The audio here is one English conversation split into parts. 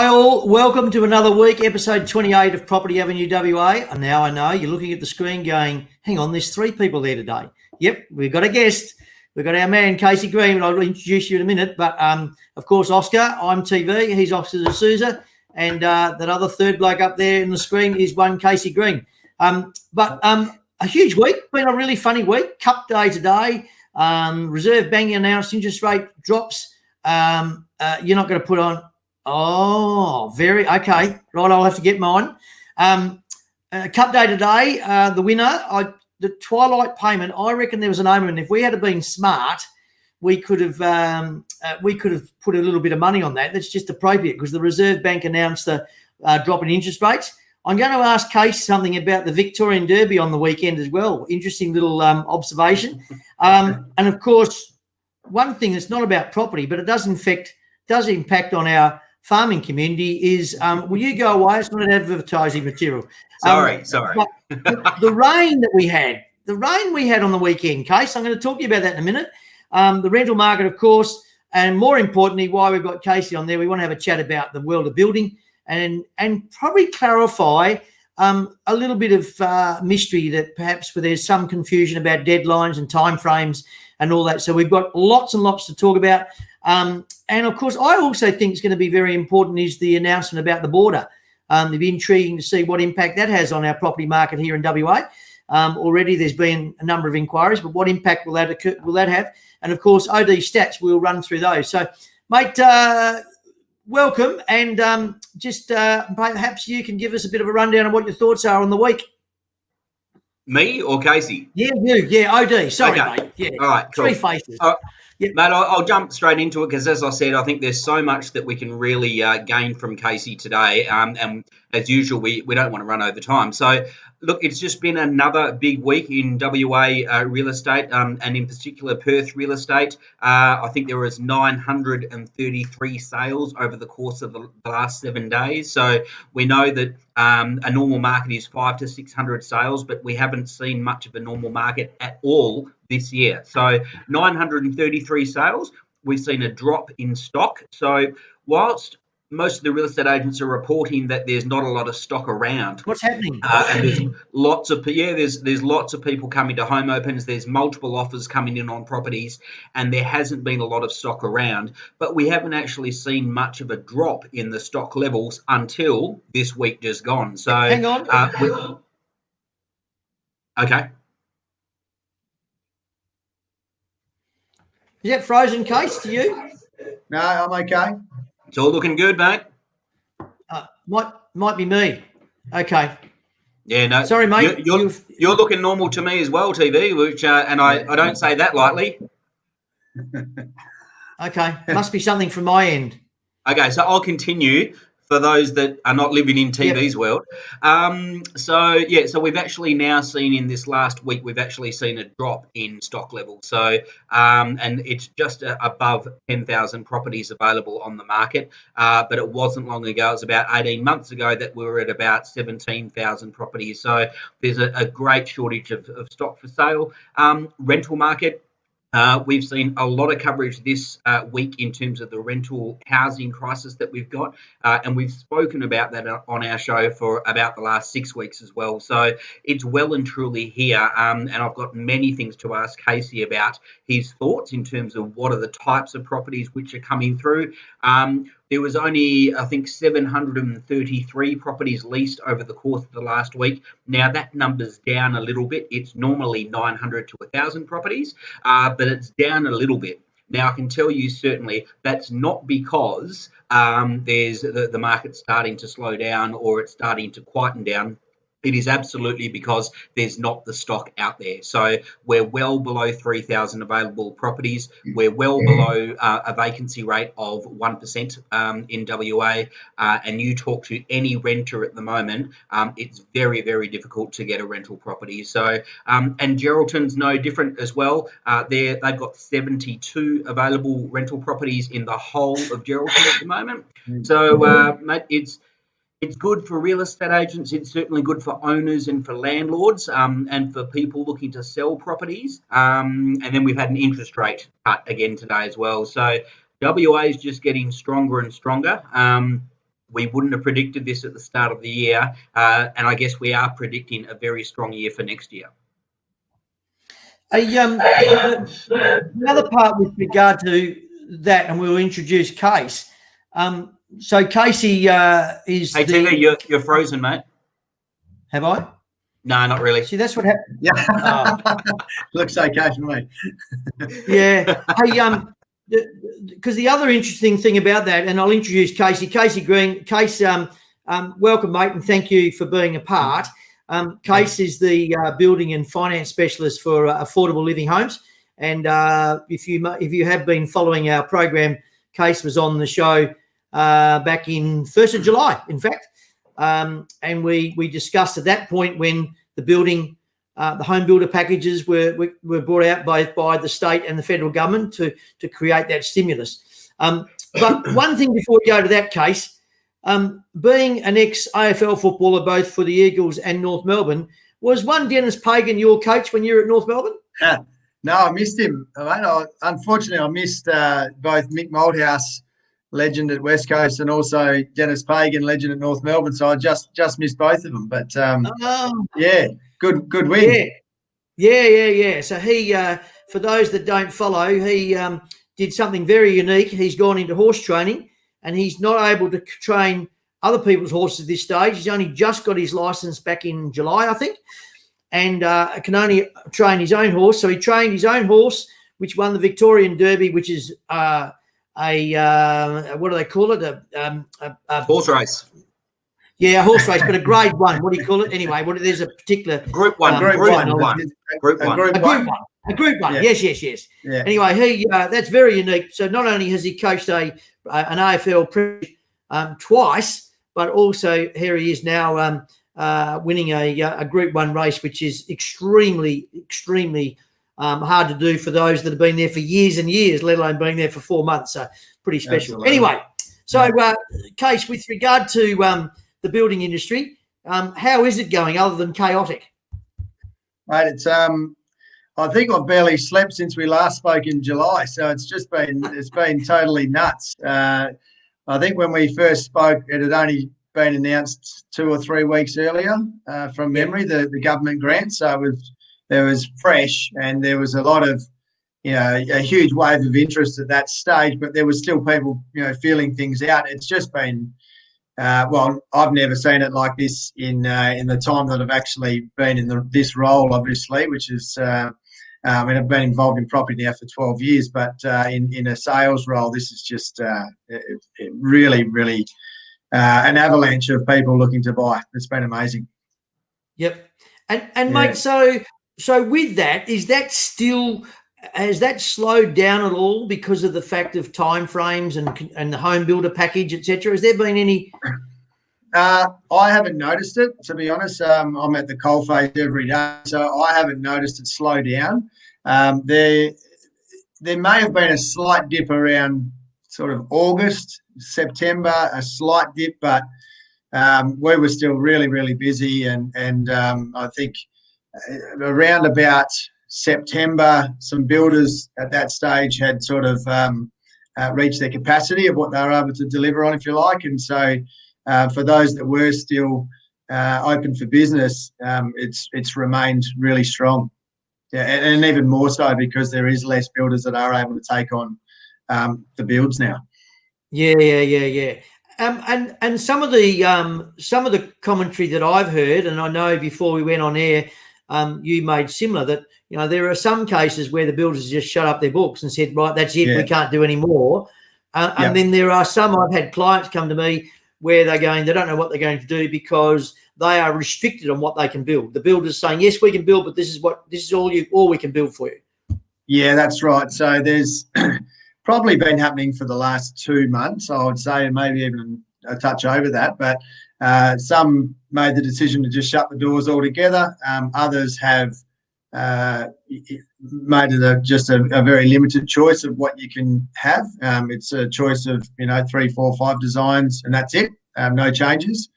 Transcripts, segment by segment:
Hi all, welcome to another week, episode 28 of Property Avenue WA. And now I know you're looking at the screen going, hang on, there's three people there today. Yep, we've got a guest. We've got our man, Kasey Green, and I'll introduce you in a minute. But, of course, Oscar, I'm TV. He's Oscar D'Souza. And that other third bloke up there in the screen is one Kasey Green. A huge week, been a really funny week. Cup day today. Reserve Bank announced interest rate drops. You're not going to put on... Oh, very okay. Right, I'll have to get mine. Cup day today. The winner, the twilight payment. I reckon there was an omen. If we had been smart, we could have put a little bit of money on that. That's just appropriate because the Reserve Bank announced the drop in interest rates. I'm going to ask Case something about the Victorian Derby on the weekend as well. Interesting little observation. And of course, one thing that's not about property, but it does impact on our farming community is, will you go away? It's not an advertising material. Sorry. The rain we had on the weekend, Case, I'm going to talk to you about that in a minute. The rental market, of course, and more importantly, why we've got Kasey on there, we want to have a chat about the world of building and probably clarify a little bit of mystery that perhaps where there's some confusion about deadlines and timeframes and all that. So we've got lots and lots to talk about. And of course, I also think it's going to be very important is the announcement about the border. It'd be intriguing to see what impact that has on our property market here in WA. Already there's been a number of inquiries, but what impact will that have? And of course, OD stats, we'll run through those. So, mate, welcome. And perhaps you can give us a bit of a rundown of what your thoughts are on the week. Me or Kasey? Yeah, you. Yeah, OD. Sorry, okay. Mate. Yeah. All right, cool. Three faces. Yep. Mate, I'll jump straight into it because, as I said, I think there's so much that we can really gain from Kasey today. And as usual, we don't want to run over time. So, look, it's just been another big week in WA real estate, and in particular Perth real estate. I think there was 933 sales over the course of the last 7 days. So we know that a normal market is 500 to 600 sales, but we haven't seen much of a normal market at all this year. So 933 sales, we've seen a drop in stock. So whilst most of the real estate agents are reporting that there's not a lot of stock around. What's happening? And there's lots of people coming to home opens. There's multiple offers coming in on properties, and there hasn't been a lot of stock around. But we haven't actually seen much of a drop in the stock levels until this week just gone. So hang on. Okay. Is that frozen, Case, to you? No, I'm okay. It's all looking good, mate. Might be me. Okay. Yeah, no. Sorry, mate. You're looking normal to me as well, TV. Which and I don't say that lightly. Okay, must be something from my end. Okay, so I'll continue for those that are not living in TV's world. So we've actually now seen in this last week, we've actually seen a drop in stock levels. So, and it's just above 10,000 properties available on the market. But it wasn't long ago, it was about 18 months ago that we were at about 17,000 properties. So there's a great shortage of stock for sale. Rental market. We've seen a lot of coverage this week in terms of the rental housing crisis that we've got, and we've spoken about that on our show for about the last 6 weeks as well. So it's well and truly here, and I've got many things to ask Kasey about his thoughts in terms of what are the types of properties which are coming through. There was only, I think, 733 properties leased over the course of the last week. Now, that number's down a little bit. It's normally 900 to 1,000 properties, but it's down a little bit. Now, I can tell you certainly that's not because there's the market's starting to slow down or it's starting to quieten down. It is absolutely because there's not the stock out there. So we're well below 3,000 available properties. We're well below a vacancy rate of 1% in WA. And you talk to any renter at the moment, it's very, very difficult to get a rental property. So, and Geraldton's no different as well. They've got 72 available rental properties in the whole of Geraldton at the moment. So, mate, it's good for real estate agents. It's certainly good for owners and for landlords, and for people looking to sell properties. And then we've had an interest rate cut again today as well. So WA is just getting stronger and stronger. we wouldn't have predicted this at the start of the year, and I guess we are predicting a very strong year for next year. The other part with regard to that, and we'll introduce Case. So Kasey is Hey, TV, you're frozen, mate. Have I? No, not really. See, that's what happened. Yeah. Looks okay for me. Yeah. Hey, because the other interesting thing about that, and I'll introduce Kasey Green. Case, welcome, mate, and thank you for being a part. Case is the building and finance specialist for affordable living homes. And if you have been following our program, Case was on the show back in 1st of July, in fact. And we discussed at that point when the building, the home builder packages were brought out by the state and the federal government to create that stimulus. But one thing before we go to that Case, being an ex-AFL footballer both for the Eagles and North Melbourne, was one Dennis Pagan your coach when you were at North Melbourne? No, I missed him. Unfortunately, I missed both Mick Malthouse, legend at West Coast, and also Dennis Pagan, legend at North Melbourne. So I just missed both of them. But yeah, good win. Yeah. So he, for those that don't follow, he did something very unique. He's gone into horse training, and he's not able to train other people's horses at this stage. He's only just got his license back in July, I think, and can only train his own horse. So he trained his own horse, which won the Victorian Derby, which is what do they call it? A horse race. Yeah, a horse race, but a grade one. What do you call it? Anyway, there's a particular group one. Group one. Yeah. Yes. Yeah. Anyway, he that's very unique. So not only has he coached an AFL twice, but also here he is now winning a Group 1 race, which is extremely hard to do for those that have been there for years and years, let alone being there for 4 months. So pretty special. Absolutely. Anyway, so Case, with regard to the building industry, how is it going other than chaotic? Mate, it's I think I've barely slept since we last spoke in July, so it's been totally nuts. I think when we first spoke, it had only been announced 2 or 3 weeks earlier from memory, the government grant. So it was fresh, and there was a lot of, a huge wave of interest at that stage, but there was still people, feeling things out. It's just been, I've never seen it like this in the time that I've actually been in this role, obviously, which is, I've been involved in property now for 12 years, but in a sales role, this is just really an avalanche of people looking to buy. It's been amazing. Yep. And mate, so with that, has that slowed down at all because of the fact of timeframes and the home builder package, etc.? Has there been any? I haven't noticed it, to be honest. I'm at the coalface every day, so I haven't noticed it slow down. There may have been a slight dip around sort of August, September, a slight dip, but we were still really busy, and I think around about September, some builders at that stage had sort of reached their capacity of what they were able to deliver on, if you like, and so for those that were still open for business, it's remained really strong. Yeah, and even more so because there is less builders that are able to take on the builds now. Yeah. And some of the commentary that I've heard, and I know before we went on air, you made similar, that there are some cases where the builders just shut up their books and said, right, that's it, we can't do any more. And then there are some, I've had clients come to me where they don't know what they're going to do because they are restricted on what they can build. The builder's saying, yes, we can build, but this is all we can build for you. Yeah, that's right. So there's probably been happening for the last 2 months, I would say, and maybe even a touch over that. But some made the decision to just shut the doors altogether. Others have made it just a very limited choice of what you can have. It's a choice of 3, 4, 5 designs, and that's it. No changes.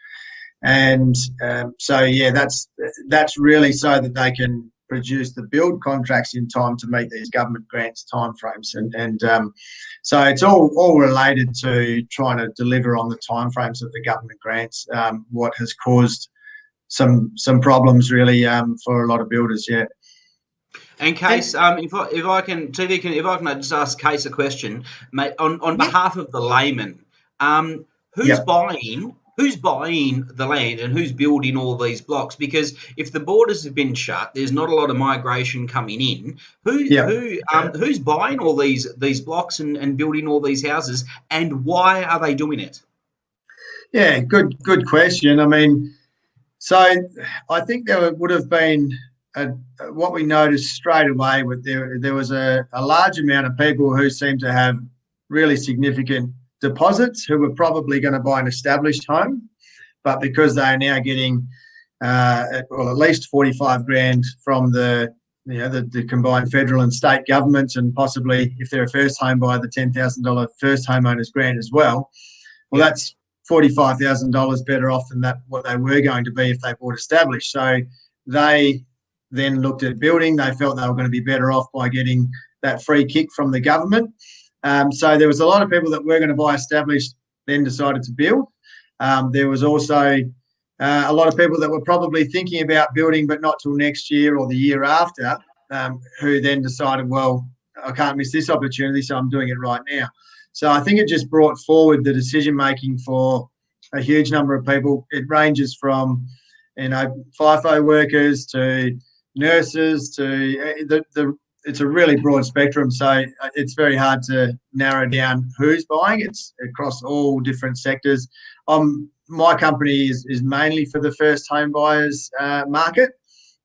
And so that's really so that they can produce the build contracts in time to meet these government grants timeframes, and so it's all related to trying to deliver on the timeframes of the government grants. What has caused some problems really for a lot of builders, yeah. And Case, if I can just ask Case a question, mate, on behalf of the layman, who's buying the land and who's building all these blocks? Because if the borders have been shut, there's not a lot of migration coming in. Who's buying all these blocks and building all these houses, and why are they doing it? Yeah, good question. I mean, so I think there would have been what we noticed straight away with there was a large amount of people who seemed to have really significant deposits who were probably going to buy an established home, but because they are now getting at least 45 grand from the combined federal and state governments, and possibly if they're a first home buyer, the $10,000 first homeowners grant as well. Well, that's $45,000 better off than what they were going to be if they bought established. So they then looked at building. They felt they were going to be better off by getting that free kick from the government. So there was a lot of people that were going to buy established, then decided to build. There was also a lot of people that were probably thinking about building, but not till next year or the year after, who then decided, well, I can't miss this opportunity, so I'm doing it right now. So I think it just brought forward the decision-making for a huge number of people. It ranges from, FIFO workers to nurses to it's a really broad spectrum. So it's very hard to narrow down who's buying. It's across all different sectors. My company is mainly for the first home buyers market,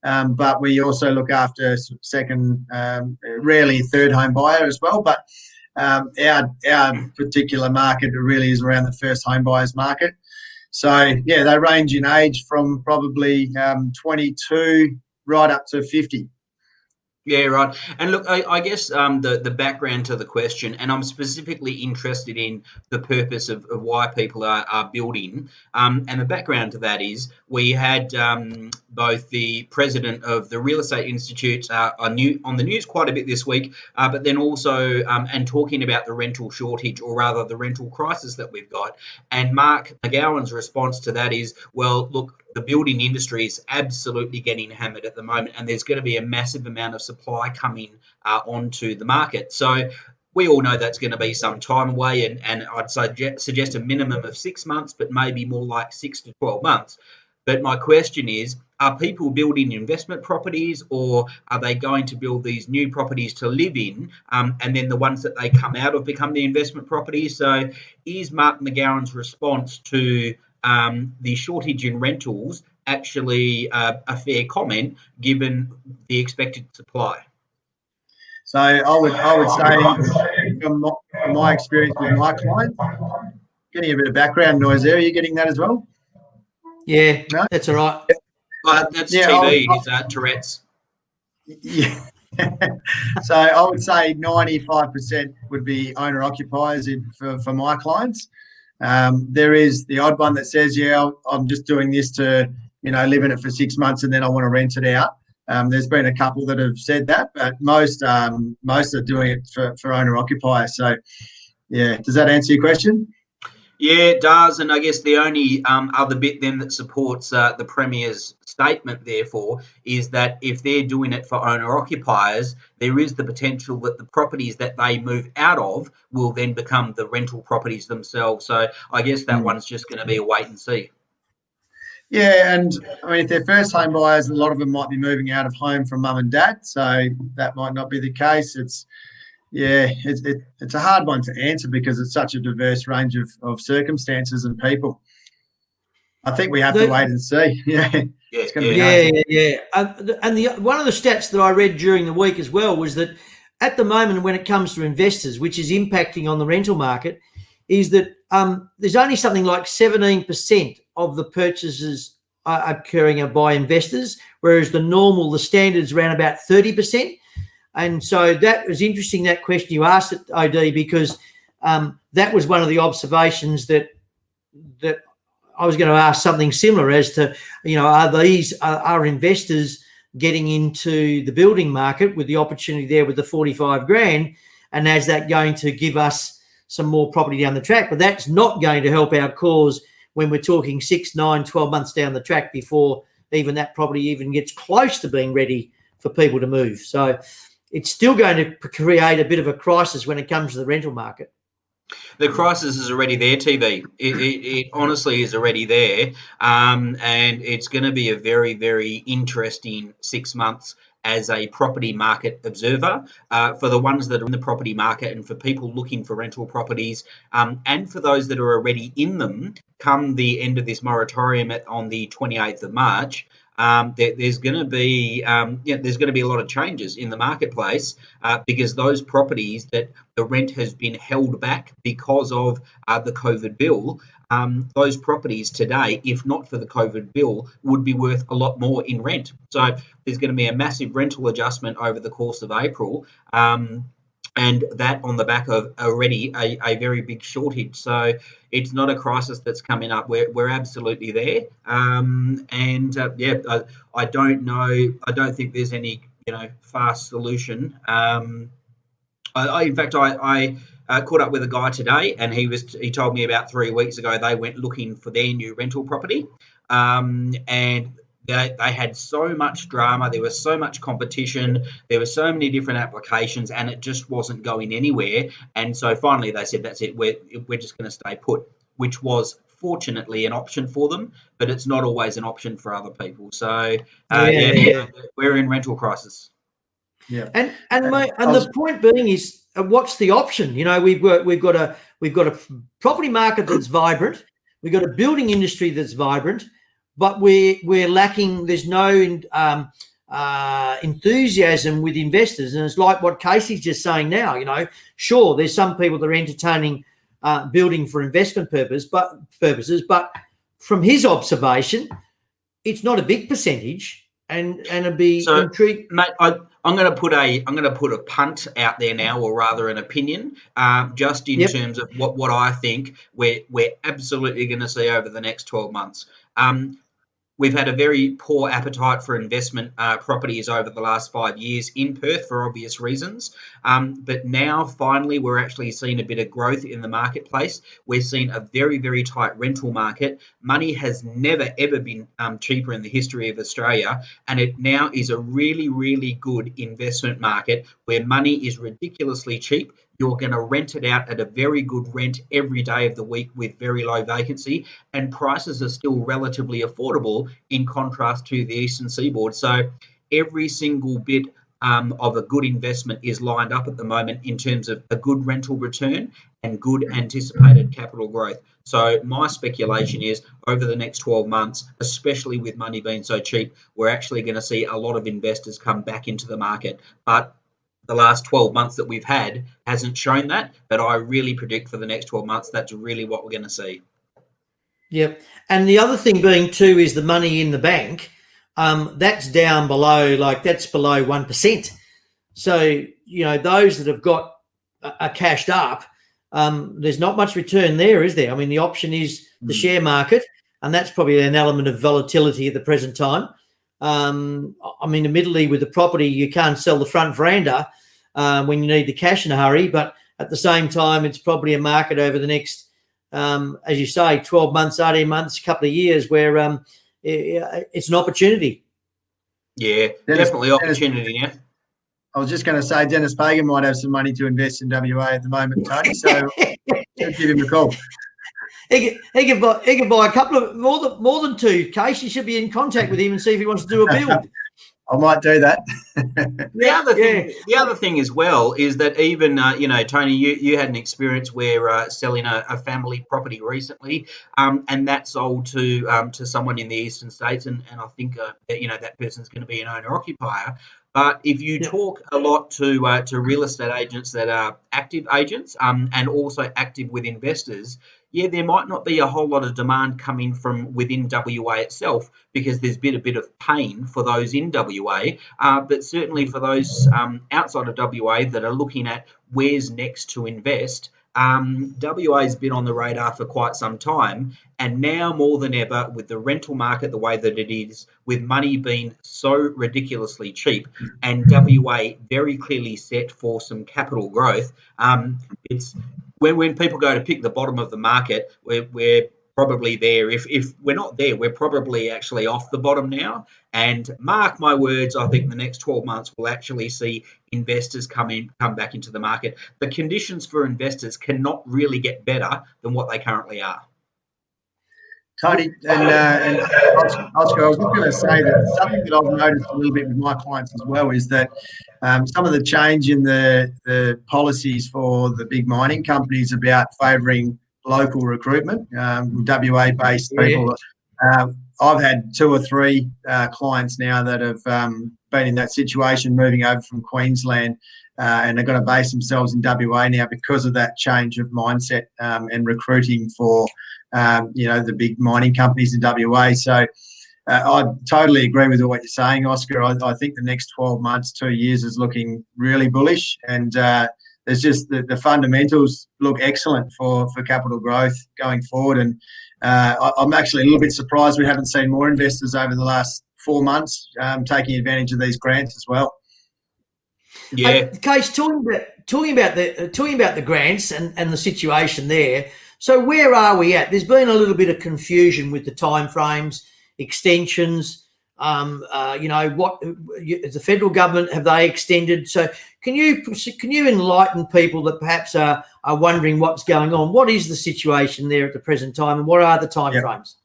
but we also look after second, rarely third home buyer as well. But our particular market really is around the first home buyers market. So yeah, they range in age from probably 22 right up to 50. Yeah, right. And look, I guess the background to the question, and I'm specifically interested in the purpose of why people are building. And the background to that is we had both the president of the Real Estate Institute on the news quite a bit this week, but then also and talking about the rental shortage, or rather the rental crisis that we've got. And Mark McGowan's response to that is, well, look, the building industry is absolutely getting hammered at the moment, and there's going to be a massive amount of supply coming onto the market. So we all know that's going to be some time away, and I'd suggest a minimum of 6 months, but maybe more like 6 to 12 months. But my question is, are people building investment properties, or are they going to build these new properties to live in, and then the ones that they come out of become the investment properties? So is Mark McGowan's response to the shortage in rentals actually a fair comment given the expected supply? So I would say from my experience with my clients, getting a bit of background noise there. Are you getting that as well? Yeah, no? That's all right. That's TV. It's Tourette's. Yeah. So I would say 95% would be owner occupiers for my clients. There is the odd one that says, yeah, I'm just doing this to, live in it for 6 months and then I want to rent it out. There's been a couple that have said that, but most are doing it for owner occupiers. So, yeah, does that answer your question? Yeah, it does. And I guess the only other bit then that supports the Premier's statement, therefore, is that if they're doing it for owner-occupiers, there is the potential that the properties that they move out of will then become the rental properties themselves. So I guess that one's just going to be a wait and see. Yeah, and I mean, if they're first home buyers, a lot of them might be moving out of home from mum and dad, so that might not be the case. It's a hard one to answer because it's such a diverse range of circumstances and people. I think we have to wait and see. Yeah. It's going to be hard. And one of the stats that I read during the week as well was that at the moment, when it comes to investors, which is impacting on the rental market, is that there's only something like 17% of the purchases are occurring by investors, whereas the standard is around about 30%. And so that was interesting, that question you asked at OD, because that was one of the observations that I was going to ask something similar as to, are investors getting into the building market with the opportunity there with the 45 grand. And is that going to give us some more property down the track? But that's not going to help our cause when we're talking 6, 9, 12 months down the track before even that property even gets close to being ready for people to move. So it's still going to create a bit of a crisis when it comes to the rental market. The crisis is already there, TV. It honestly is already there. And it's going to be a very, very interesting 6 months as a property market observer for the ones that are in the property market and for people looking for rental properties and for those that are already in them come the end of this moratorium on the 28th of March. There's going to be there's going to be a lot of changes in the marketplace because those properties that the rent has been held back because of the COVID bill, those properties today, if not for the COVID bill, would be worth a lot more in rent. So there's going to be a massive rental adjustment over the course of April. And that on the back of already a very big shortage. So it's not a crisis that's coming up. We're absolutely there. I don't know. I don't think there's any fast solution. In fact, I caught up with a guy today, and he told me about 3 weeks ago they went looking for their new rental property, and they had so much drama, there was so much competition, there were so many different applications, and it just wasn't going anywhere. And so finally they said, that's it, we're just going to stay put, which was fortunately an option for them, but it's not always an option for other people. So we're in rental crisis. Yeah, and the point being is, what's the option? We've got a property market that's vibrant, we've got a building industry that's vibrant, but we're lacking. There's no enthusiasm with investors, and it's like what Kasey's just saying now. Sure, there's some people that are entertaining building for investment purposes, but from his observation, it's not a big percentage, and it'd be intrigued. Mate, I'm going to put a punt out there now, or rather an opinion, just in terms of what I think we're absolutely going to see over the next 12 months. We've had a very poor appetite for investment properties over the last 5 years in Perth for obvious reasons. But now, finally, we're actually seeing a bit of growth in the marketplace. We're seeing a very, very tight rental market. Money has never, ever been cheaper in the history of Australia. And it now is a really, really good investment market where money is ridiculously cheap. You're going to rent it out at a very good rent every day of the week with very low vacancy, and prices are still relatively affordable in contrast to the Eastern Seaboard. So every single bit of a good investment is lined up at the moment in terms of a good rental return and good anticipated capital growth. So my speculation is over the next 12 months, especially with money being so cheap, we're actually going to see a lot of investors come back into the market. But the last 12 months that we've had hasn't shown that, but I really predict for the next 12 months, that's really what we're going to see. Yep. And the other thing being too is the money in the bank. That's down below, that's below 1%. So, those that have got are cashed up, there's not much return there, is there? I mean, the option is the share market, and that's probably an element of volatility at the present time. Admittedly, with the property, you can't sell the front veranda when you need the cash in a hurry, but at the same time, it's probably a market over the next, as you say, 12 months, 18 months, a couple of years where it's an opportunity. Yeah, definitely opportunity, yeah. I was just going to say Dennis Pagan might have some money to invest in WA at the moment, Tony, so give him a call. He can buy a couple of more than two. Case, you should be in contact with him and see if he wants to do a build. I might do that. The other thing as well is that even Tony, you had an experience where selling a family property recently, and that sold to someone in the eastern states, and I think that person's going to be an owner occupier. But if you talk a lot to real estate agents that are active agents and also active with investors, there might not be a whole lot of demand coming from within WA itself because there's been a bit of pain for those in WA, but certainly for those outside of WA that are looking at where's next to invest, WA has been on the radar for quite some time, and now more than ever, with the rental market the way that it is, with money being so ridiculously cheap, and WA very clearly set for some capital growth, it's when people go to pick the bottom of the market, we're probably there. If we're not there, we're probably actually off the bottom now. And mark my words, I think the next 12 months we'll actually see investors come back into the market. The conditions for investors cannot really get better than what they currently are. Tony and Oscar, I was just going to say that something that I've noticed a little bit with my clients as well is that some of the change in the policies for the big mining companies about favouring local recruitment, WA-based people. I've had 2 or 3 clients now that have been in that situation, moving over from Queensland, and they're going to base themselves in WA now because of that change of mindset and recruiting for the big mining companies in WA. So I totally agree with what you're saying, Oscar. I think the next 12 months, 2 years is looking really bullish, and there's just the fundamentals look excellent for capital growth going forward. And I'm actually a little bit surprised we haven't seen more investors over the last 4 months taking advantage of these grants as well. Yeah, Case, talking about the grants and the situation there. So where are we at? There's been a little bit of confusion with the timeframes, extensions. What the federal government, have they extended? So can you enlighten people that perhaps are wondering what's going on? What is the situation there at the present time, and what are the timeframes?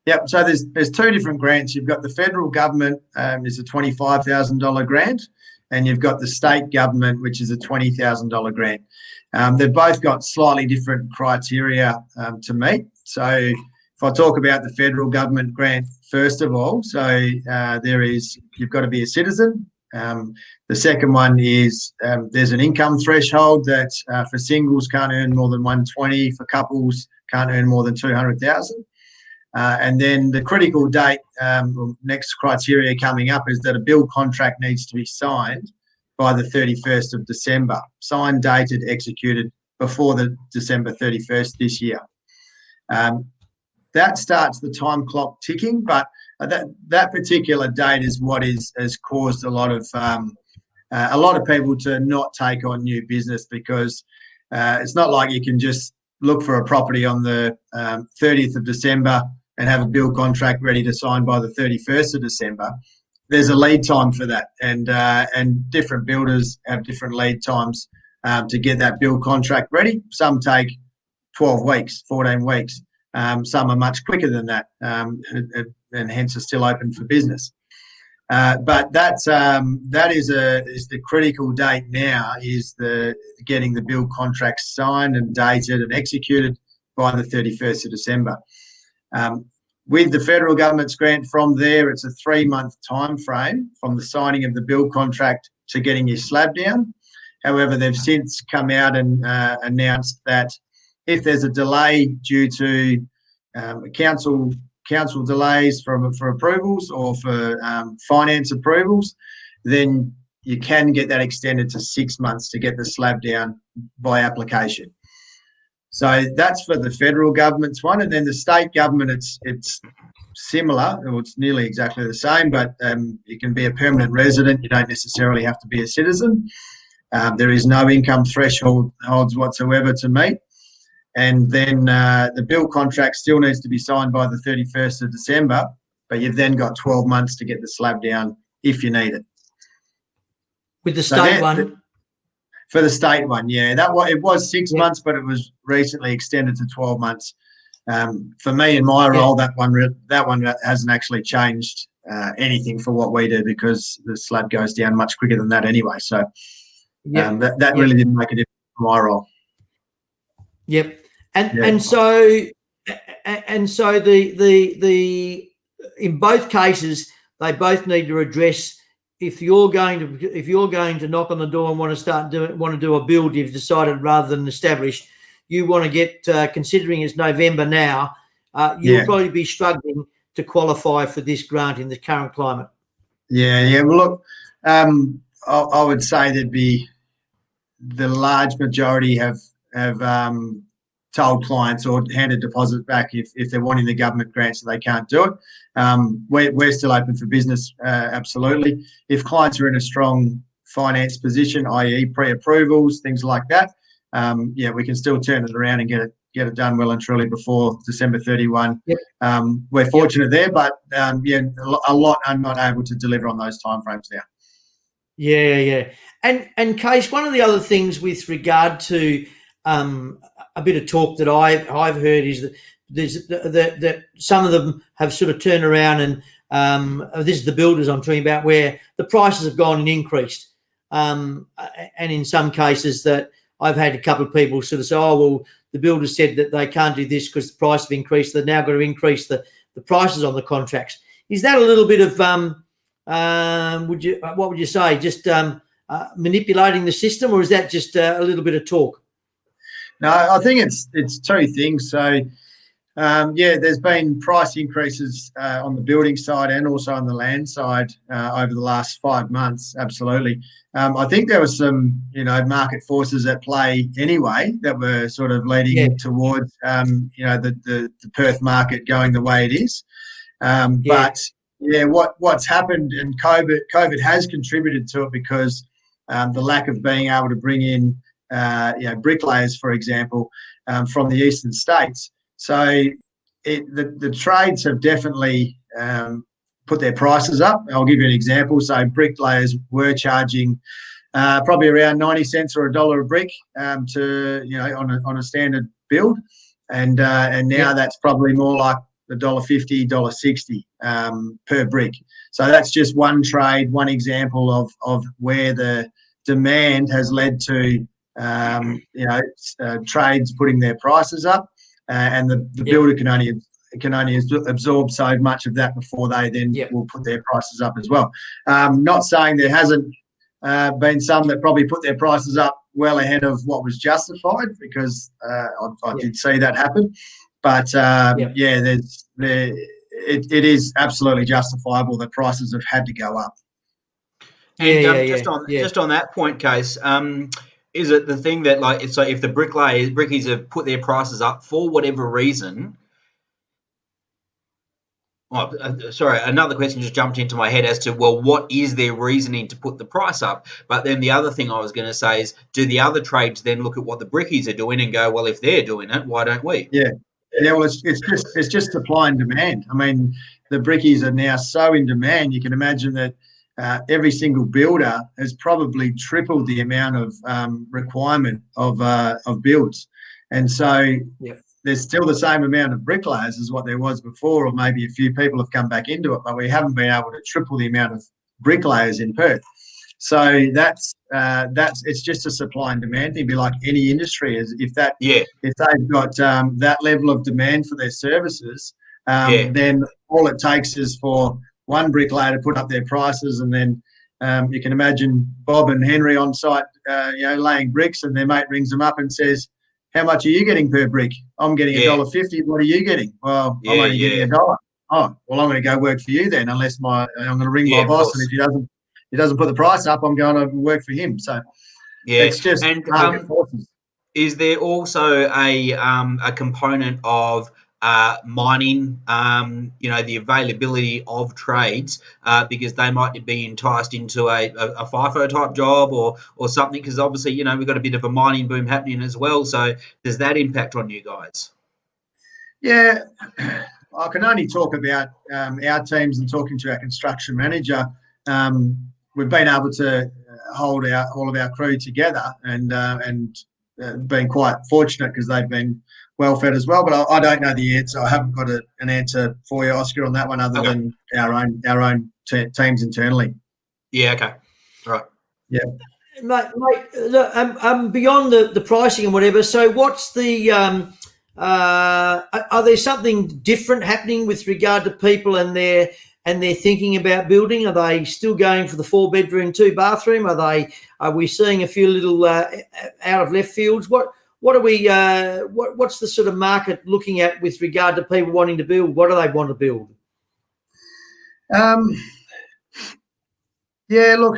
Yep. So there's 2 different grants. You've got the federal government is a $25,000 grant, and you've got the state government, which is a $20,000 grant. They've both got slightly different criteria to meet. So if I talk about the federal government grant, first of all, so you've got to be a citizen. The second one is there's an income threshold that for singles can't earn more than 120, for couples can't earn more than 200,000. And then the critical date, next criteria coming up, is that a build contract needs to be signed by the 31st of December, signed, dated, executed before the December 31st this year. That starts the time clock ticking, but that particular date is what has caused a lot of people to not take on new business, because it's not like you can just look for a property on the 30th of December and have a build contract ready to sign by the 31st of December. There's a lead time for that, and different builders have different lead times to get that build contract ready. Some take 12 weeks, 14 weeks. Some are much quicker than that, and hence are still open for business. But that is the critical date now, is getting the build contracts signed and dated and executed by the 31st of December. With the federal government's grant, from there, it's a 3-month time frame from the signing of the build contract to getting your slab down. However, they've since come out and announced that if there's a delay due to council delays for approvals or for finance approvals, then you can get that extended to 6 months to get the slab down by application. So that's for the federal government's one. And then the state government, it's similar, or it's nearly exactly the same, but you can be a permanent resident. You don't necessarily have to be a citizen. There is no income thresholds whatsoever to meet. And then the build contract still needs to be signed by the 31st of December, but you've then got 12 months to get the slab down if you need it. With the state one? For the state one, yeah. It was 6 months, but it was recently extended to 12 months. For me in my role, that one hasn't actually changed anything for what we do, because the slab goes down much quicker than that anyway. So that really didn't make a difference for my role. Yep. And so the in both cases, they both need to address, if you're going to knock on the door and want to do a build, you've decided rather than establish, you want to get considering it's November now, you'll probably be struggling to qualify for this grant in the current climate. Yeah. Well, look, I would say there'd be the large majority have told clients or handed deposit back if they're wanting the government grants and they can't do it. We're still open for business, absolutely. If clients are in a strong finance position, i.e. pre-approvals, things like that, we can still turn it around and get it done well and truly before December 31. Yep. We're fortunate there, but a lot are not able to deliver on those timeframes now. Yeah. And Case, one of the other things with regard to a bit of talk that I've heard is that that some of them have sort of turned around and this is the builders I'm talking about, where the prices have gone and increased. And in some cases that I've had a couple of people sort of say, oh, well, the builders said that they can't do this because the price have increased. They're now going to increase the prices on the contracts. Is that a little bit of, what would you say, just manipulating the system, or is that just a little bit of talk? No, I think it's two things. So, there's been price increases on the building side and also on the land side over the last 5 months. Absolutely. I think there was some, market forces at play anyway that were sort of leading towards, the Perth market going the way it is. But what's happened, and COVID has contributed to it because the lack of being able to bring in, bricklayers, for example, from the eastern states. So the trades have definitely put their prices up. I'll give you an example. So bricklayers were charging probably around 90 cents or $1 a brick on a standard build, and now that's probably more like $1.50, $1.60 per brick. So that's just one trade, one example of where the demand has led to trades putting their prices up, and the builder can only absorb so much of that before they then will put their prices up as well. Not saying there hasn't been some that probably put their prices up well ahead of what was justified, because I did see that happen. But it is absolutely justifiable that prices have had to go up. And just on that point, Case, is it the thing that so if the brickies have put their prices up for whatever reason? Another question just jumped into my head as to, well, what is their reasoning to put the price up? But then the other thing I was going to say is, do the other trades then look at what the brickies are doing and go, well, if they're doing it, why don't we? Yeah. Well, it's just supply and demand. I mean, the brickies are now so in demand. You can imagine that every single builder has probably tripled the amount of requirement of builds, and so there's still the same amount of bricklayers as what there was before, or maybe a few people have come back into it, but we haven't been able to triple the amount of bricklayers in Perth. So that's it's just a supply and demand thing. It'd be like any industry, is if they've got that level of demand for their services, then all it takes is for one bricklayer to put up their prices, and then you can imagine Bob and Henry on site, laying bricks, and their mate rings them up and says, "How much are you getting per brick?" "I'm getting $1.50. What are you getting?" "Well, I'm only getting $1." "Oh, well, I'm going to go work for you then, unless I'm going to ring my boss, and if he doesn't put the price up, I'm going to work for him." So it's just market forces. Is there also a component of mining, the availability of trades, because they might be enticed into a FIFO type job or something, because obviously, we've got a bit of a mining boom happening as well. So does that impact on you guys? Yeah, I can only talk about our teams and talking to our construction manager. We've been able to hold all of our crew together and been quite fortunate because they've been well fed as well. But I don't know the answer. I haven't got an answer for you, Oscar, on that one, other than our own teams internally. Yeah. Okay. Right. Yeah. Mate, look, beyond the pricing and whatever. So, what's the? Are there something different happening with regard to people and their thinking about building? Are they still going for the 4-bedroom, 2-bathroom? Are we seeing a few little out of left fields? What are we? What's the sort of market looking at with regard to people wanting to build? What do they want to build? Yeah, look,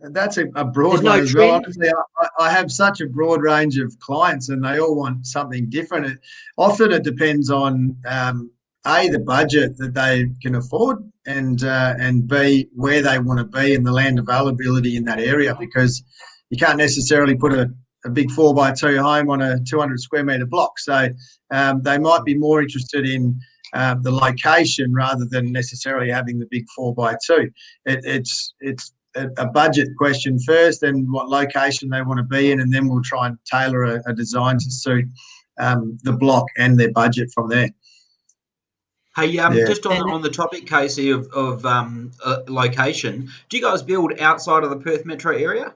that's a broad There's one no as well. trend. Honestly, I have such a broad range of clients, and they all want something different. Often it depends on A, the budget that they can afford, and B, where they want to be and the land availability in that area, because you can't necessarily put a big 4x2 home on a 200 square metre block. So they might be more interested in the location rather than necessarily having the big 4x2. It's a budget question first, and what location they want to be in, and then we'll try and tailor a design to suit the block and their budget from there. Hey, Yeah. just on the topic, Kasey, of location, do you guys build outside of the Perth metro area?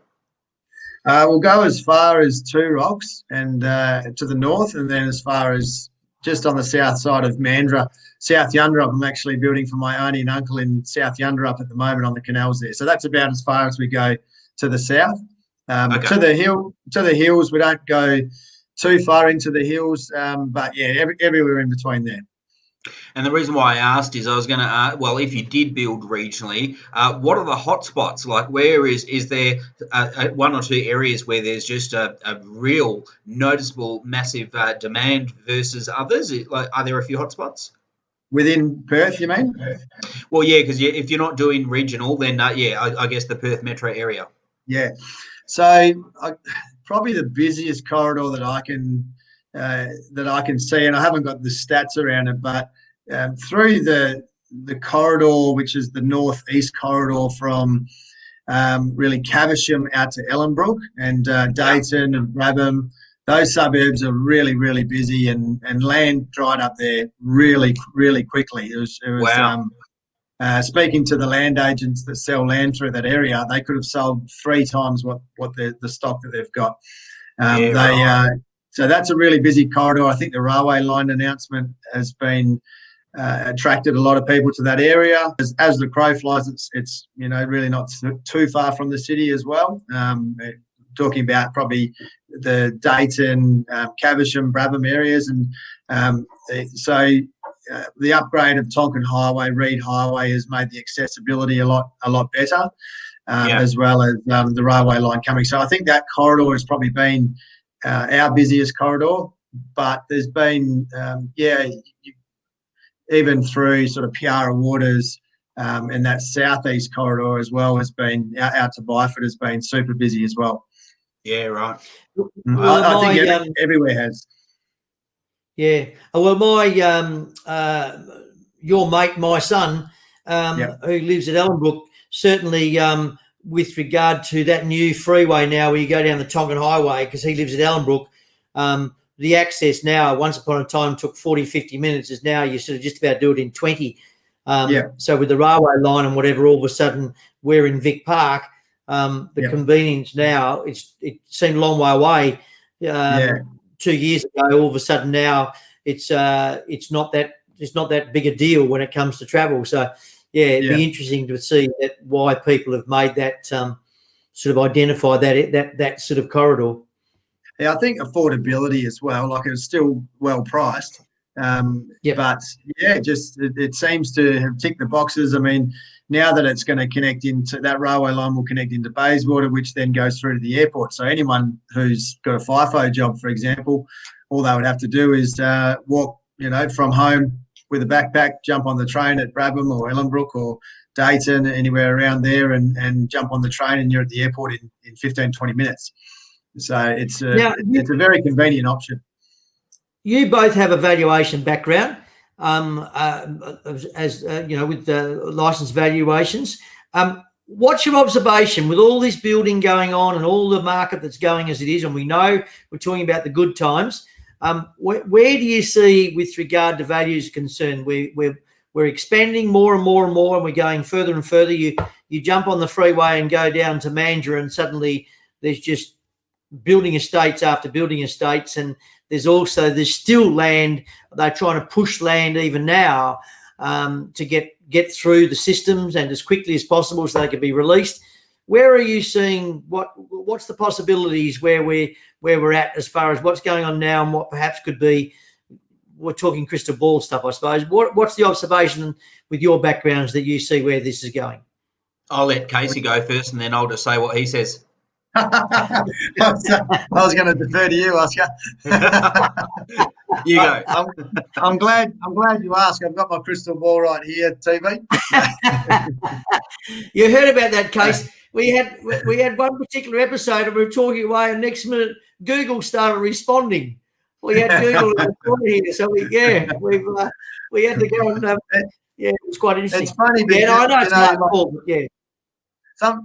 We'll go as far as Two Rocks and to the north, and then as far as just on the south side of Mandurah, South Yunderup. I'm actually building for my auntie and uncle in South Yunderup at the moment on the canals there. So that's about as far as we go to the south. Okay. To the hills, we don't go too far into the hills, but yeah, everywhere in between there. And the reason why I asked is I was going to ask, well, if you did build regionally, what are the hotspots? Like, where is there one or two areas where there's just a real noticeable massive demand versus others? Are there a few hotspots? Within Perth, you mean? Well, yeah, because if you're not doing regional, then I guess the Perth metro area. Yeah. So probably the busiest corridor that I can see, and I haven't got the stats around it, but through the corridor, which is the northeast corridor from really Caversham out to Ellenbrook and Dayton and Brabham, those suburbs are really, really busy, and land dried up there really, really quickly. It was Wow. Speaking to the land agents that sell land through that area, they could have sold 3 times what the stock that they've got. Right. So that's a really busy corridor. I think the railway line announcement has been attracted a lot of people to that area. As the crow flies, it's really not too far from the city as well. Talking about probably the Dayton, Caversham, Brabham areas, and so the upgrade of Tonkin Highway, Reed Highway, has made the accessibility a lot better, as well as the railway line coming. So I think that corridor has probably been our busiest corridor, but there's been even through sort of Piara Waters and that southeast corridor as well has been out to Byford has been super busy as well. Yeah, right. Well, I think everywhere has. Yeah. Well, your mate, my son, who lives at Ellenbrook, certainly with regard to that new freeway now where you go down the Tonkin Highway, because he lives at Ellenbrook, the access now, once upon a time, took 40, 50 minutes, is now you sort of just about do it in 20. So with the railway line and whatever, all of a sudden we're in Vic Park. The convenience now, it seemed a long way away 2 years ago. All of a sudden now it's not that big a deal when it comes to travel. So it'd be interesting to see why people have made that sort of identify that sort of corridor. Yeah, I think affordability as well. Like, it's still well priced, but it seems to have ticked the boxes. I mean, now that it's going to connect into that railway line, will connect into Bayswater, which then goes through to the airport. So anyone who's got a FIFO job, for example, all they would have to do is walk, from home with a backpack, jump on the train at Brabham or Ellenbrook or Dayton, anywhere around there, and jump on the train, and you're at the airport in 15, 20 minminutes. So it's a very convenient option. You both have a valuation background, as with licensed valuations. What's your observation with all this building going on and all the market that's going as it is? And we know we're talking about the good times. Where do you see, with regard to values concerned, we're expanding more and more and more, and we're going further and further? You jump on the freeway and go down to Mandurah, and suddenly there's just building estates after building estates, and there's still land. They're trying to push land even now to get through the systems and as quickly as possible so they can be released. Where are you seeing what's the possibilities where we're at as far as what's going on now and what perhaps could be? We're talking crystal ball stuff, I suppose. What's the observation with your backgrounds that you see where this is going? I'll let Kasey go first, and then I'll just say what he says. I was going to defer to you, Oscar. You go. I'm glad you asked. I've got my crystal ball right here, TV. You heard about that case. We had one particular episode, and we were talking away, and next minute Google started responding. We had Google here, so we had to go and it was quite interesting. It's funny because I know it's not cool, but yeah.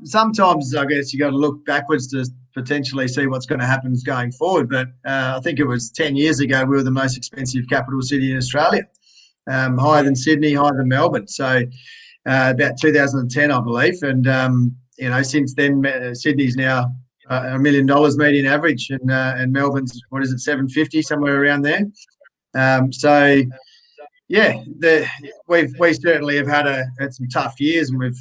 Sometimes I guess you got to look backwards to potentially see what's going to happen going forward. But I think it was 10 years ago we were the most expensive capital city in Australia, higher than Sydney, higher than Melbourne. So about 2010, I believe. And since then, Sydney's now $1 million median average, and Melbourne's $750, somewhere around there. We certainly have had some tough years, and we've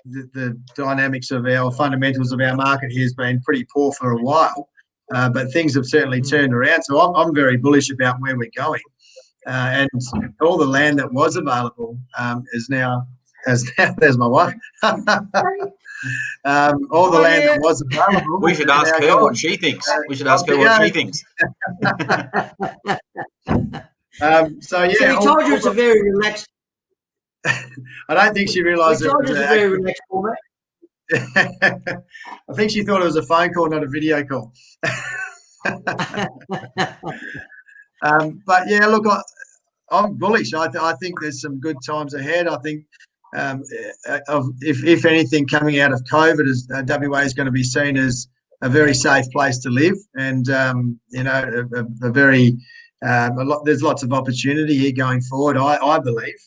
the dynamics of our fundamentals of our market here has been pretty poor for a while, but things have certainly turned around. So I'm very bullish about where we're going, and all the land that was available is now. There's my wife. All the land that was available. We should ask her what she thinks. We should ask her what she thinks. So he told you it's a very relaxed. I don't think she realised it was a very relaxed format. I think she thought it was a phone call, not a video call. But yeah, look, I'm bullish. I think there's some good times ahead. I think if anything, coming out of COVID, WA is going to be seen as a very safe place to live, and there's lots of opportunity here going forward, I believe.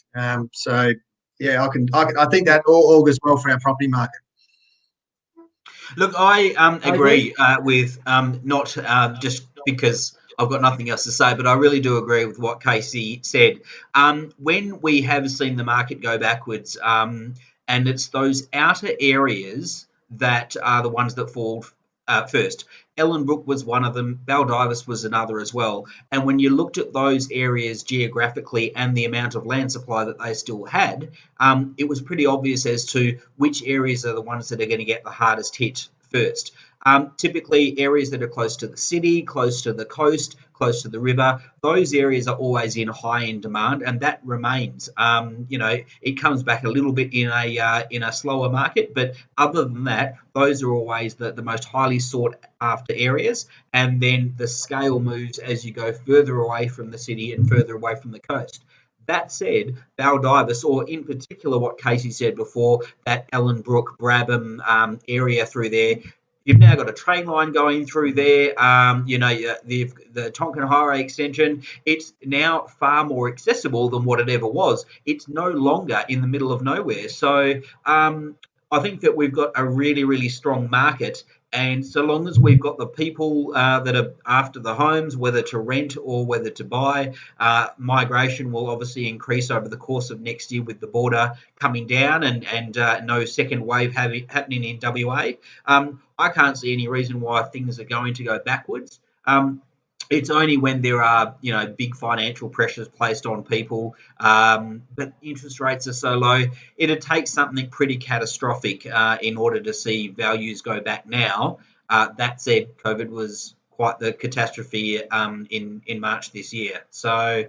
So yeah, I think that all augurs well for our property market. Look, I agree with not just because I've got nothing else to say, but I really do agree with what Kasey said. When we have seen the market go backwards, and it's those outer areas that are the ones that fall first. Ellenbrook was one of them. Baldivis was another as well. And when you looked at those areas geographically and the amount of land supply that they still had, it was pretty obvious as to which areas are the ones that are going to get the hardest hit first. Typically, areas that are close to the city, close to the coast, close to the river, those areas are always in high-end demand, and that remains. It comes back a little bit in a slower market, but other than that, those are always the most highly sought-after areas, and then the scale moves as you go further away from the city and further away from the coast. That said, Baldivis, or in particular what Kasey said before, that Ellenbrook, Brabham area through there, you've now got a train line going through there. The Tonkin Highway extension, it's now far more accessible than what it ever was. It's no longer in the middle of nowhere. So I think that we've got a really, really strong market. And so long as we've got the people that are after the homes, whether to rent or whether to buy, migration will obviously increase over the course of next year with the border coming down and no second wave happening in WA. I can't see any reason why things are going to go backwards. It's only when there are, big financial pressures placed on people, but interest rates are so low, it'd take something pretty catastrophic in order to see values go back now. That said, COVID was quite the catastrophe in March this year. So,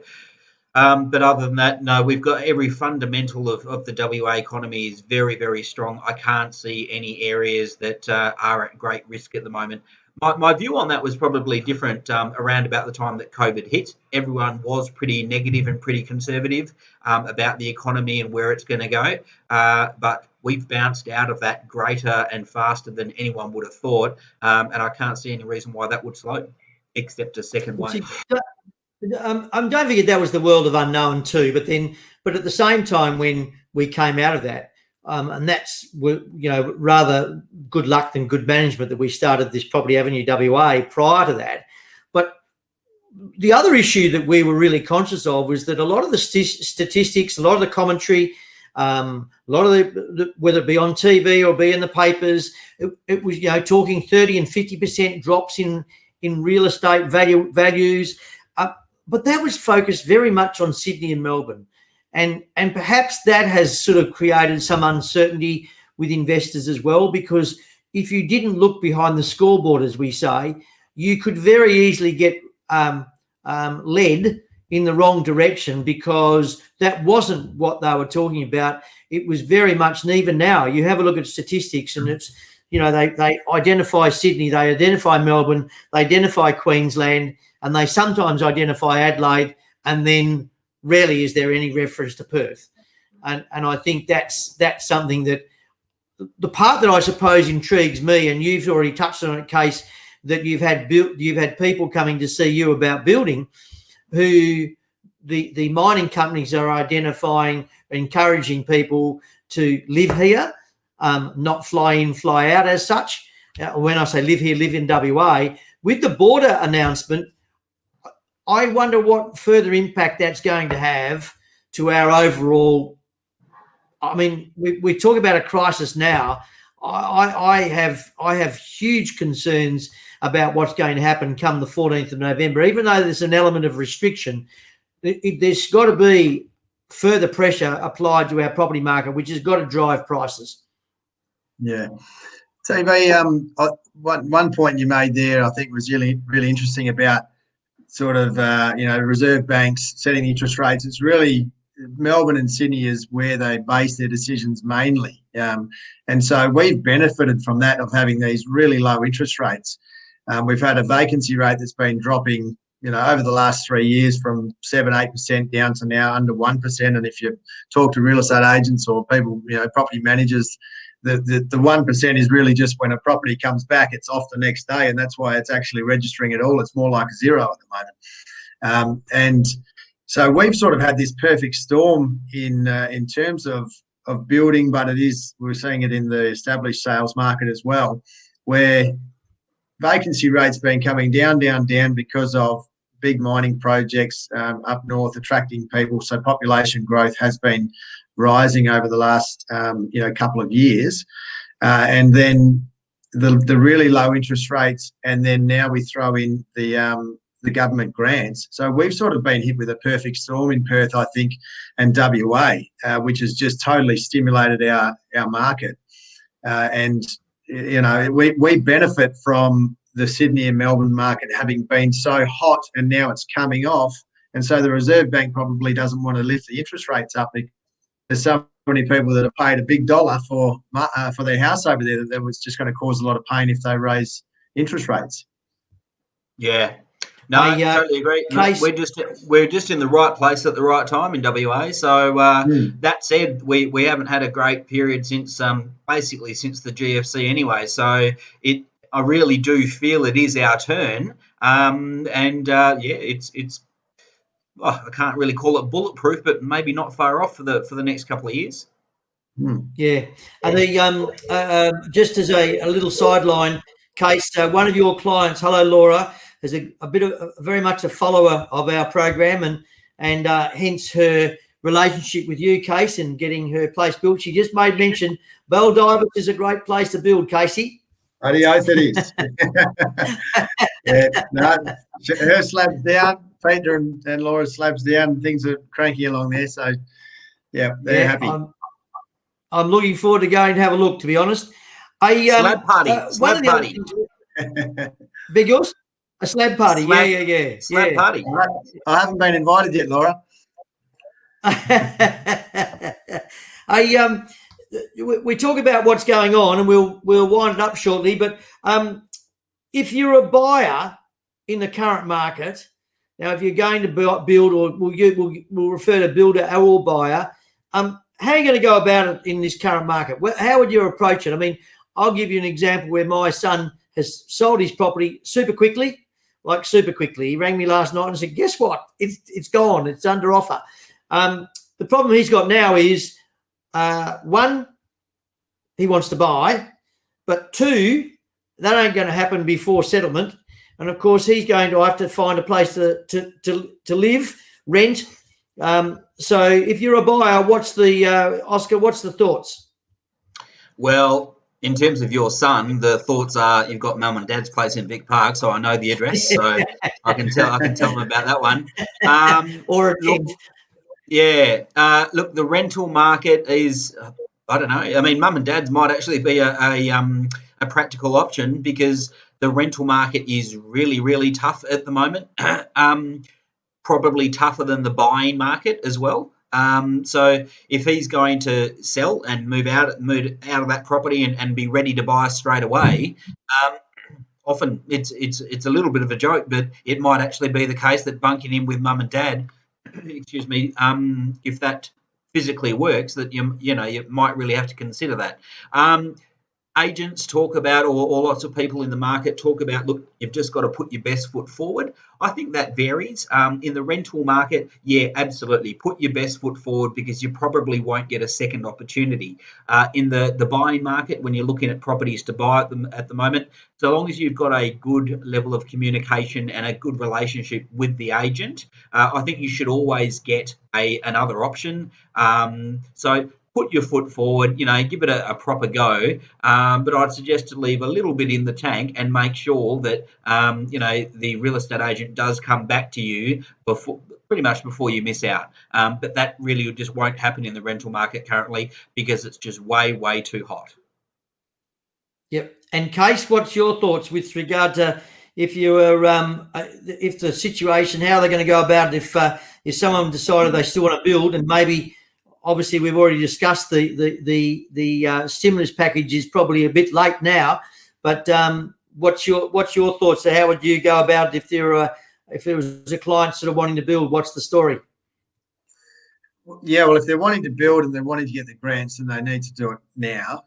but other than that, no, we've got every fundamental of the WA economy is very, very strong. I can't see any areas that are at great risk at the moment. My view on that was probably different around about the time that COVID hit. Everyone was pretty negative and pretty conservative about the economy and where it's going to go. But we've bounced out of that greater and faster than anyone would have thought. And I can't see any reason why that would slow, except a second wave. Don't forget that was the world of unknown too. But at the same time, when we came out of that, and that's rather good luck than good management that we started this Property Avenue WA prior to that. But the other issue that we were really conscious of was that a lot of the statistics, a lot of the commentary, a lot of the whether it be on TV or be in the papers, it was talking 30 and 50% drops in real estate values. But that was focused very much on Sydney and Melbourne. and perhaps that has sort of created some uncertainty with investors as well, because if you didn't look behind the scoreboard, as we say, you could very easily get led in the wrong direction, because that wasn't what they were talking about. It was very much, and even now, you have a look at statistics, and it's, you know, they identify Sydney, they identify Melbourne, they identify Queensland, and they sometimes identify Adelaide, and then rarely is there any reference to Perth. And I think that's something that, the part that I suppose intrigues me, and you've already touched on it, Case, that you've had people coming to see you about building, who the mining companies are identifying, encouraging people to live here, not fly in, fly out as such. When I say live here, live in WA. With the border announcement, I wonder what further impact that's going to have to our overall. I mean, we talk about a crisis now. I have huge concerns about what's going to happen come the 14th of November. Even though there's an element of restriction, there's got to be further pressure applied to our property market, which has got to drive prices. Yeah. TV, one point you made there, I think, was really, really interesting about sort of, reserve banks setting interest rates. It's really Melbourne and Sydney is where they base their decisions mainly. And so we've benefited from that, of having these really low interest rates. We've had a vacancy rate that's been dropping, over the last 3 years from 7-8% down to now under 1%. And if you talk to real estate agents or people, property managers, the 1% is really just when a property comes back, it's off the next day, and that's why it's actually registering at all. It's more like zero at the moment. And so we've sort of had this perfect storm in terms of building, but we're seeing it in the established sales market as well, where vacancy rates been coming down because of big mining projects up north attracting people. So population growth has been rising over the last couple of years, and then the really low interest rates, and then now we throw in the government grants. So we've sort of been hit with a perfect storm in Perth, I think, and WA, which has just totally stimulated our market. We benefit from the Sydney and Melbourne market having been so hot, and now it's coming off. And so the Reserve Bank probably doesn't want to lift the interest rates up. There's so many people that have paid a big dollar for their house over there that was just going to cause a lot of pain if they raise interest rates. Yeah. No, I totally agree. No, we're just in the right place at the right time in WA. So that said, we haven't had a great period since basically since the GFC anyway. So I really do feel it is our turn. It's I can't really call it bulletproof, but maybe not far off for the next couple of years. Yeah. Just as a little sideline, Case, one of your clients, hello Laura, is a bit of very much a follower of our program, and hence her relationship with you, Case, and getting her place built. She just made mention Baldivis is a great place to build, Casey. Adios, it is. Her slab's down, Peter and Laura's slab's down, things are cranky along there. So, they're happy. I'm looking forward to going and have a look, to be honest. Slab party. Big yours? A slab party. Slab party. I haven't been invited yet, Laura. We talk about what's going on, and we'll wind it up shortly. But if you're a buyer in the current market, now if you're going to build, or we'll refer to builder or buyer, how are you going to go about it in this current market? How would you approach it? I mean, I'll give you an example where my son has sold his property super quickly. He rang me last night and said, guess what? It's gone. It's under offer. The problem he's got now is, one, he wants to buy, but two, that ain't going to happen before settlement. And of course, he's going to have to find a place to live, rent. So if you're a buyer, Oscar, what's the thoughts? Well, in terms of your son, the thoughts are you've got mum and dad's place in Vic Park, so I know the address, so I can tell him about that one. Or a tent. Yeah. Look, the rental market is, I don't know. I mean, mum and dads might actually be a practical option because the rental market is really, really tough at the moment. Probably tougher than the buying market as well. So if he's going to sell and move out of that property and be ready to buy straight away, often it's a little bit of a joke, but it might actually be the case that bunking in with mum and dad, excuse me, if that physically works, that you might really have to consider that. Agents talk about, or lots of people in the market talk about, look, you've just got to put your best foot forward. I think that varies. In the rental market, yeah, absolutely. Put your best foot forward because you probably won't get a second opportunity. In the buying market, when you're looking at properties to buy at the moment, so long as you've got a good level of communication and a good relationship with the agent, I think you should always get another option. So put your foot forward, give it a proper go. But I'd suggest to leave a little bit in the tank and make sure that, the real estate agent does come back to you pretty much before you miss out. But that really just won't happen in the rental market currently because it's just way, way too hot. Yep. And Case, what's your thoughts with regard to if you were, if the situation, how they're going to go about it if someone decided they still want to build and maybe, obviously we've already discussed the stimulus package is probably a bit late now, but what's your thoughts? So how would you go about it if there was a client sort of wanting to build? What's the story? Yeah, well, if they're wanting to build and they're wanting to get the grants, then they need to do it now.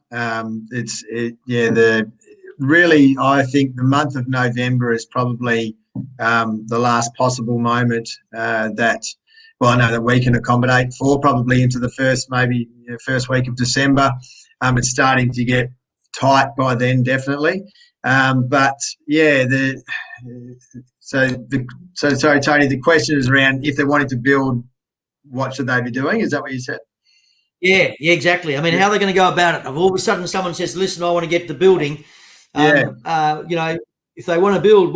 Really, I think the month of November is probably the last possible moment that we can accommodate for, probably into the first week of December. It's starting to get tight by then, definitely. Sorry, Tony, the question is around if they're wanting to build, what should they be doing? Is that what you said? Yeah, exactly. I mean, how are they going to go about it? If all of a sudden someone says, listen, I want to get the building, if they want to build,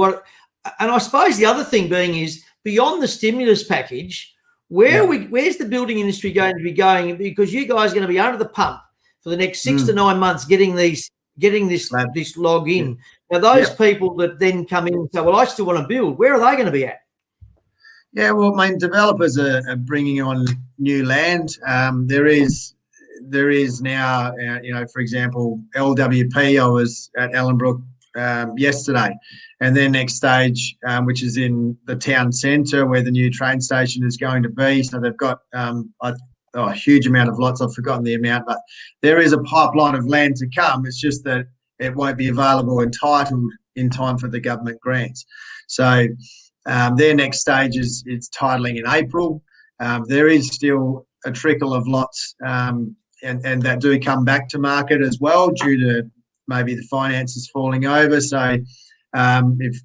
and I suppose the other thing being is beyond the stimulus package, where's the building industry going to be going? Because you guys are going to be under the pump for the next 6 to 9 months getting this log in. Now, those people that then come in and say, well, I still want to build, where are they going to be at? Yeah, well, I mean, developers are bringing on new land. There is now, for example, LWP. I was at Ellenbrook yesterday, and their next stage, which is in the town centre where the new train station is going to be. So they've got a huge amount of lots. I've forgotten the amount, but there is a pipeline of land to come. It's just that it won't be available entitled in time for the government grants. So their next stage is titling in April. There is still a trickle of lots and that do come back to market as well due to maybe the finances falling over. So if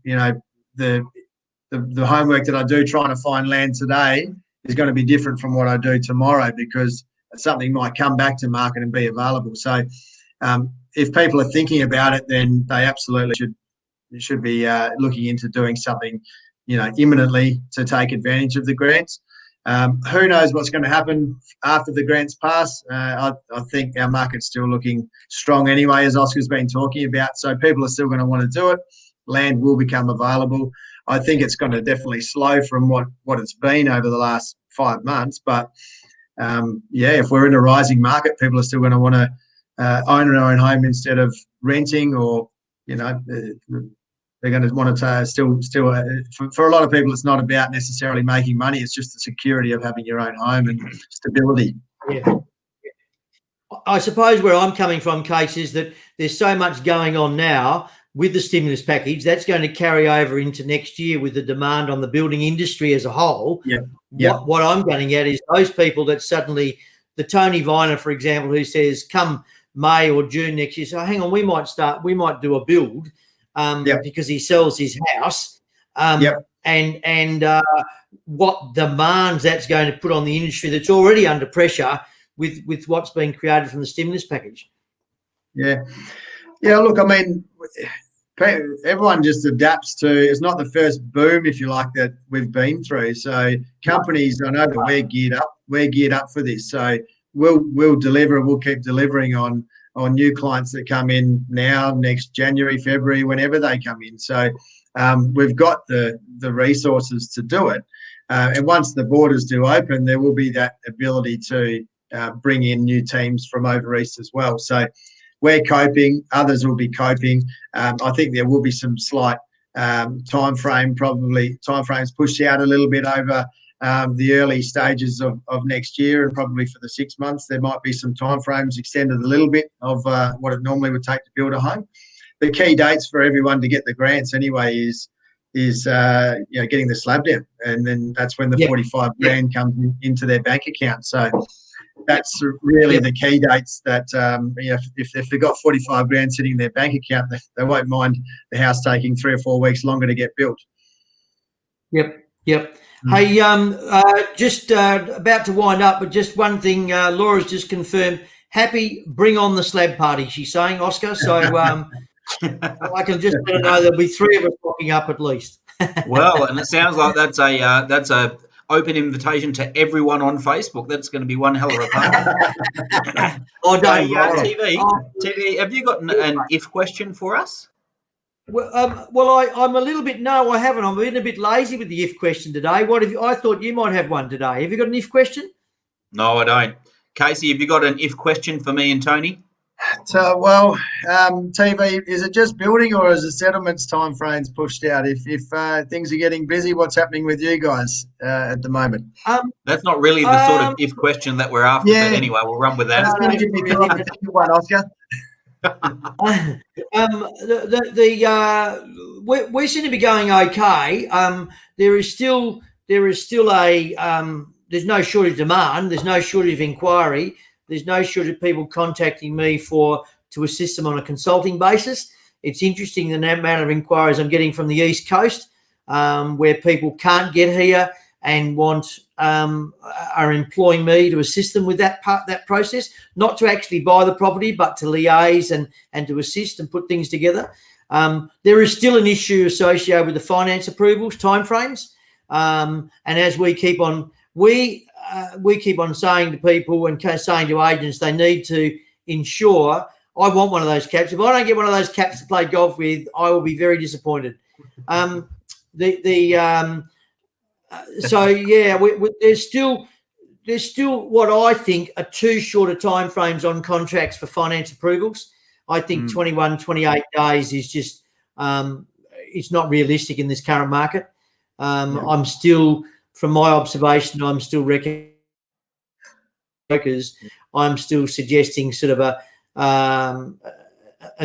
the homework that I do trying to find land today is going to be different from what I do tomorrow because something might come back to market and be available. So if people are thinking about it, then they absolutely should be looking into doing something imminently to take advantage of the grants. Who knows what's going to happen after the grants pass? I think our market's still looking strong anyway, as Oscar's been talking about. So people are still going to want to do it. Land will become available. I think it's going to definitely slow from what it's been over the last 5 months. But, if we're in a rising market, people are still going to want to own their own home instead of renting or, they're going to want to still for a lot of people, it's not about necessarily making money. It's just the security of having your own home and stability. Yeah. I suppose where I'm coming from, Case, is that there's so much going on now with the stimulus package that's going to carry over into next year with the demand on the building industry as a whole. What I'm getting at is those people that suddenly, the Tony Viner, for example, who says come May or June next year, so hang on, we might do a build. Because he sells his house, and what demands that's going to put on the industry that's already under pressure with what's being created from the stimulus package. Yeah. Look, I mean, everyone just adapts to. It's not the first boom, if you like, that we've been through. So companies, I know that we're geared up. We're geared up for this. So we'll deliver. We'll keep delivering on new clients that come in now, next January, February, whenever they come in. So we've got the resources to do it. And once the borders do open, there will be that ability to bring in new teams from over east as well. So we're coping. Others will be coping. I think there will be some slight timeframes pushed out a little bit over the early stages of next year, and probably for the 6 months there might be some timeframes extended a little bit of what it normally would take to build a home. The key dates for everyone to get the grants anyway is getting the slab down, and then that's when the 45 grand comes into their bank account. So that's really the key dates that if they've got 45 grand sitting in their bank account, they won't mind the house taking 3 or 4 weeks longer to get built. Yep. Hey, just about to wind up, but just one thing. Laura's just confirmed. Happy, bring on the slab party. She's saying, Oscar. So I can just let her know there'll be 3 of us rocking up at least. Well, and it sounds like that's a open invitation to everyone on Facebook. That's going to be one hell of a party. TV, have you got an if question for us? Well, I'm a little bit. No, I haven't. I'm been a bit lazy with the if question today. What have you? I thought you might have one today. Have you got an if question? No, I don't. Casey, have you got an if question for me and Tony? So, TV, is it just building, or is the settlements timeframes pushed out? If things are getting busy, what's happening with you guys at the moment? That's not really the sort of if question that we're after, but anyway, we'll run with that. That's going to give me time to think of one, Oscar. We seem to be going okay. There's no shortage of demand. There's no shortage of inquiry. There's no shortage of people contacting me to assist them on a consulting basis. It's interesting the amount of inquiries I'm getting from the East Coast, where people can't get here and are employing me to assist them with that process, not to actually buy the property, but to liaise and to assist and put things together. There is still an issue associated with the finance approvals timeframes, and as we keep on saying to people and saying to agents, they need to ensure. I want one of those caps. If I don't get one of those caps to play golf with, I will be very disappointed. There's still what I think are too short of timeframes on contracts for finance approvals. I think 21, 28 days is just it's not realistic in this current market. I'm still, from my observation, I'm still suggesting sort of a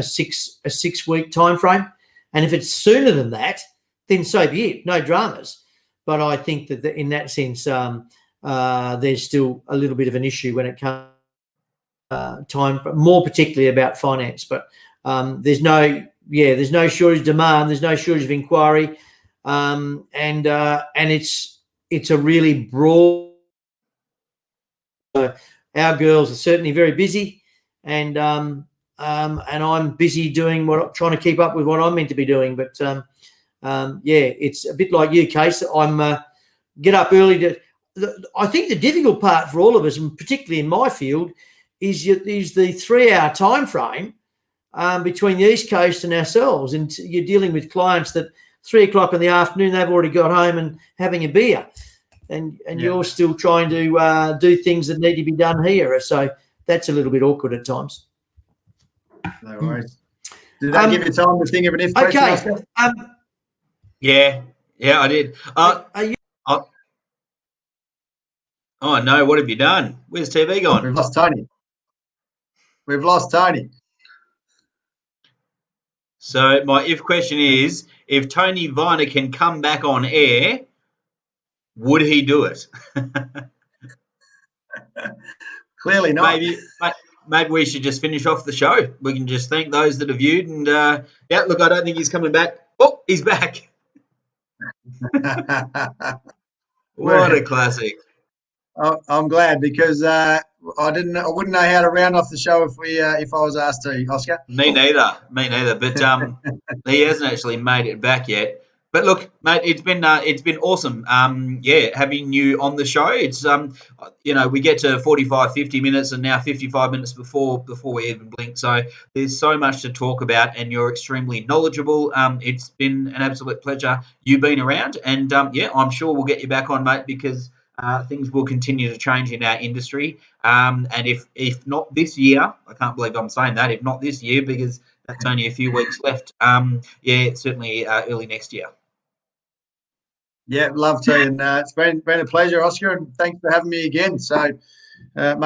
6 week time frame, and if it's sooner than that, then so be it. No dramas. But I think that in that sense, there's still a little bit of an issue when it comes time, more particularly about finance. But there's no shortage of demand. There's no shortage of inquiry, and it's a really broad. Our girls are certainly very busy, and I'm busy doing trying to keep up with what I'm meant to be doing. But it's a bit like you, Case. I'm get up early I think the difficult part for all of us, and particularly in my field, is the 3 hour time frame between the East Coast and ourselves, and you're dealing with clients that 3 o'clock in the afternoon they've already got home and having a beer, and you're still trying to do things that need to be done here. So that's a little bit awkward at times. No worries. Did that give you time to think of an if question? Okay. Yeah, I did. Oh no! What have you done? Where's TV gone? We've lost Tony. So my if question is: if Tony Viner can come back on air, would he do it? Clearly not. Maybe we should just finish off the show. We can just thank those that have viewed, and look, I don't think he's coming back. Oh, he's back. What a classic. I'm glad, because I wouldn't know how to round off the show if I was asked to, Oscar. Me neither. But he hasn't actually made it back yet. But look, mate, it's been awesome. Having you on the show. It's we get to 45, 50 minutes, and now 55 minutes before we even blink. So there's so much to talk about, and you're extremely knowledgeable. It's been an absolute pleasure you being around, and I'm sure we'll get you back on, mate, because things will continue to change in our industry. And if not this year, I can't believe I'm saying that. If not this year, because that's only a few weeks left. Certainly early next year. Yeah, love to, and it's been a pleasure, Oscar, and thanks for having me again. So much